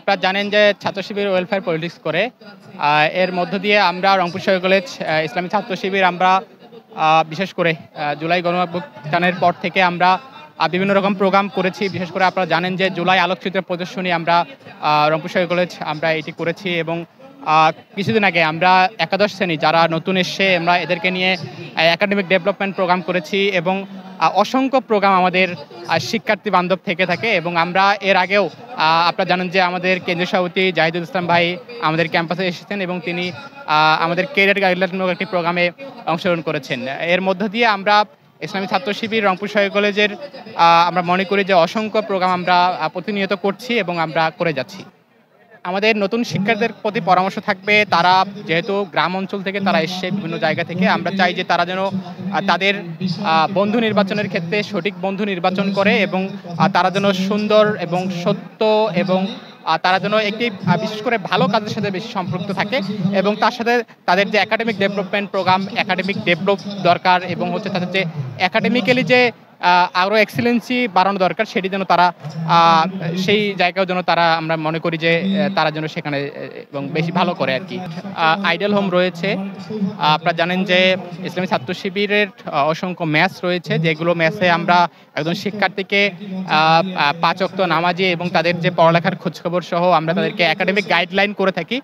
আপনারা জানেন যে ছাত্র শিবির ওয়েলফেয়ার পলিটিক্স করে। এর মধ্য দিয়ে আমরা রংপুর সরকারি কলেজ ইসলামী ছাত্র শিবির আমরা বিশেষ করে জুলাই গণঅভ্যুত্থানের পর থেকে আমরা বিভিন্ন রকম প্রোগ্রাম করেছি। বিশেষ করে আপনারা জানেন যে জুলাই আলোকচিত্র প্রদর্শনী আমরা রংপুর সরকারি কলেজ আমরা এটি করেছি এবং কিছুদিন আগে আমরা একাদশ শ্রেণী যারা নতুন এসছে আমরা এদেরকে নিয়ে একাডেমিক ডেভেলপমেন্ট প্রোগ্রাম করেছি এবং অসংখ্য প্রোগ্রাম আমাদের শিক্ষার্থী বান্ধব থেকে থাকে এবং আমরা এর আগেও আপনারা জানেন যে আমাদের কেন্দ্রীয় সভাপতি জাহিদুল ইসলাম ভাই আমাদের ক্যাম্পাসে এসেছেন এবং তিনি আমাদের কেরিয়ার গাইডলাইন একটি প্রোগ্রামে অংশগ্রহণ করেছেন। এর মধ্য দিয়ে আমরা ইসলামী ছাত্র শিবির রংপুর সরকারি কলেজের আমরা মনে করি যে অসংখ্য প্রোগ্রাম আমরা প্রতিনিয়ত করছি এবং আমরা করে যাচ্ছি। আমাদের নতুন শিক্ষার্থীদের প্রতি পরামর্শ থাকবে, তারা যেহেতু গ্রাম অঞ্চল থেকে তারা এসছে বিভিন্ন জায়গা থেকে, আমরা চাই যে তারা যেন তাদের বন্ধু নির্বাচনের ক্ষেত্রে সঠিক বন্ধু নির্বাচন করে এবং তারা যেন সুন্দর এবং সত্য এবং তারা যেন একটি বিশেষ করে ভালো কাজের সাথে বেশি সম্পৃক্ত থাকে এবং তার সাথে তাদের যে academic development programme academic develop দরকার এবং হচ্ছে তাদের যে একাডেমিক্যালি যে আরও এক্সিলেন্সি বাড়ানো দরকার সেটি যেন তারা সেই জায়গাও যেন তারা আমরা মনে করি যে তারা যেন সেখানে এবং বেশি ভালো করে আর কি। আইডল হোম রয়েছে, আপনারা জানেন যে ইসলামী ছাত্র শিবিরের অসংখ্য ম্যাচ রয়েছে, যেগুলো ম্যাচে আমরা একজন শিক্ষার্থীকে 5 ওয়াক্ত নামাজি এবং তাদের যে পড়ালেখার খোঁজখবর সহ আমরা তাদেরকে একাডেমিক গাইডলাইন করে থাকি।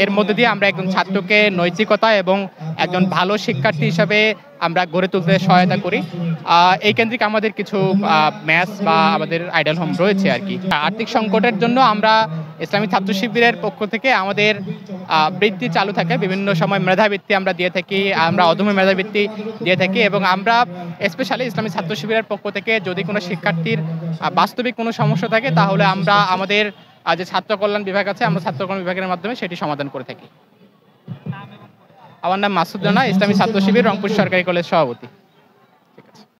এর মধ্যে দিয়ে আমরা একজন ছাত্রকে নৈতিকতা এবং একজন ভালো শিক্ষার্থী হিসাবে আমরা গড়ে তুলতে সহায়তা করি। এই কেন্দ্রিক আমাদের কিছু ম্যাচ বা আমাদের আইডল হোম রয়েছে আর কি। আর্থিক সংকটের জন্য আমরা ইসলামী ছাত্র শিবিরের পক্ষ থেকে আমাদের বৃত্তি চালু থাকে, বিভিন্ন সময় মেধাবৃত্তি আমরা দিয়ে থাকি, আমরা অদম্য মেধাবৃত্তি দিয়ে থাকি এবং আমরা স্পেশালি ইসলামী ছাত্র শিবিরের পক্ষ থেকে যদি কোনো শিক্ষার্থীর বাস্তবিক কোনো সমস্যা থাকে তাহলে আমরা আমাদের যে ছাত্র কল্যাণ বিভাগ আছে আমরা ছাত্র কল্যাণ বিভাগের মাধ্যমে সেটি সমাধান করে থাকি। আমার নাম মাসুদ রানা, ইসলামী ছাত্র শিবির রংপুর সরকারি কলেজ সভাপতি।